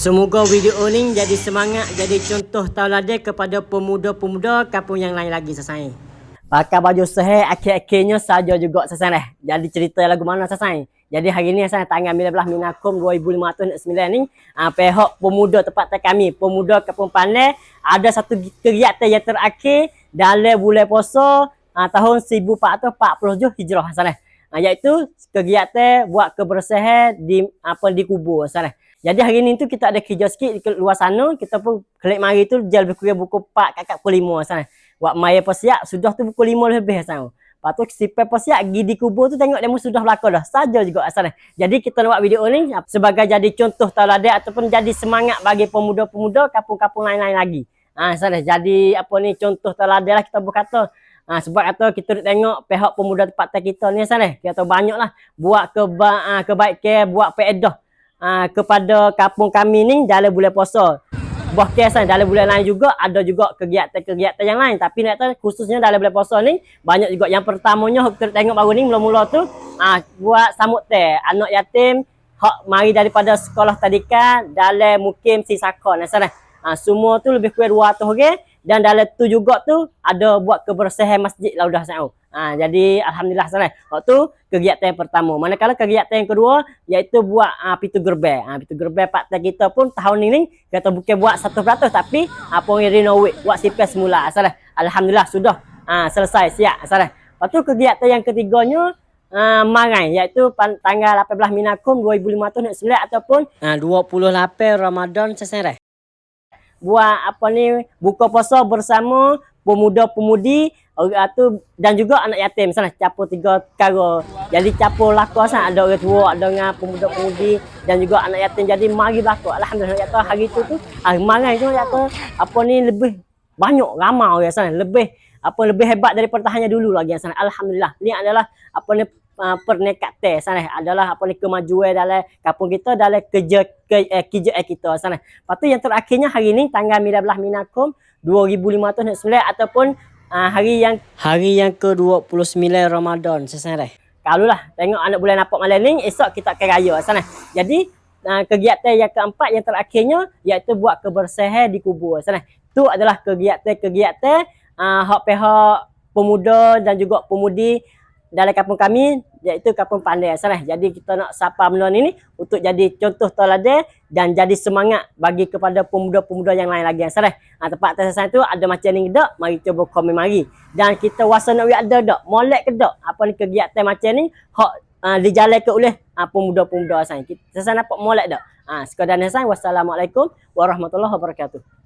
Semoga video ni jadi semangat, jadi contoh tauladan kepada pemuda-pemuda kampung yang lain lagi sasai. Pakai baju seheh akhir-akhirnya saja juga sasai. Jadi cerita lagu mana sasai. Jadi hari ni saya tanggal 19 Minakum 2509 ni pihak pemuda tempat kami, pemuda Kampung Panai ada satu kegiatan yang terakhir dalam bulan puasa tahun 1447 Hijrah sasai. Iaitu kegiatan buat kebersihan di kubur sasai. Jadi hari ni tu kita ada kerja sikit di luar sana. Kita pun kelik mari tu dia lebih kurang pukul 4 kakak pukul 5 sana. Buat maya persiap sudah tu pukul 5 lebih sana. Lepas tu sipai persiap pergi di kubur tu tengok demo sudah berlaku dah. Saja juga sana. Jadi kita nak buat video ni sebagai jadi contoh tauladan ataupun jadi semangat bagi pemuda-pemuda kampung-kampung lain-lain lagi. Sana. Jadi apa ni contoh tauladan lah kita berkata. Sebab kata kita tengok pihak pemuda tempat kita ni sana. Kita banyaklah buat kebaikan, buat faedah. Kepada kampung kami ni dalam bulan puasa. Bahkan dalam bulan lain juga ada juga kegiatan-kegiatan yang lain. Tapi nak tahu khususnya dalam bulan puasa ni banyak juga. Yang pertamanya kita tengok baru ni mula-mula tu buat samut teh anak yatim hak mari daripada sekolah tadika dalam mukim Sisakon. Semua tu lebih kurang 200 orang dan dalam tu juga tu ada buat kebersihan masjid Laudah Sa'u. Jadi alhamdulillah sana. Waktu kegiatan yang pertama. Manakala kegiatan yang kedua iaitu buat pintu gerbang. Pintu gerbang partai kita pun tahun ini kita bukan buat 100% tapi apa yang renovate buat sipil semula. Sana. Alhamdulillah sudah selesai siap sana. Lepas tu kegiatan yang ketiganya Marai iaitu tanggal 18 Minakum 2509 ataupun 28 Ramadan seserah. Buat apa ni buka puasa bersama pemuda-pemudi dan juga anak yatim sana capur 3 perkara. Jadi capur laku sana ada orang tua, ada dengan pemuda-pemudi dan juga anak yatim. Jadi mari berlaku. Alhamdulillah kata hari tu marai tu kata apa ni lebih banyak ramai orang sana, lebih hebat daripada hanya dulu lagi sana. Alhamdulillah. Ni adalah apa ni pernekatan sana adalah apa ni kemajuan dalam kampung kita dalam kerja kita sana. Lepas tu yang terakhirnya hari ni tanggal 19 Minakum 2509 ataupun hari yang ke-29 Ramadan sesenreh. Kalulah tengok anak bulan nampak malam ni esok kita akan raya sana. Jadi kegiatan yang keempat yang terakhirnya iaitu buat kebersihan di kubur sana. Tu adalah kegiatan hak pihak pemuda dan juga pemudi dalam kampung kami iaitu Kampung Panai sana. Jadi kita nak sapa benda ni untuk jadi contoh tauladan dan jadi semangat bagi kepada pemuda-pemuda yang lain lagi sana. Tempat atas sana tu ada macam ni dak, mari cuba komen mari. Dan kita wasa nak ada dak, molek ke dak apa ni kegiatan macam ni hak dijalankan oleh pemuda-pemuda sana. Kita sana dapat molek dak. Sekadar sana. Wassalamualaikum warahmatullahi wabarakatuh.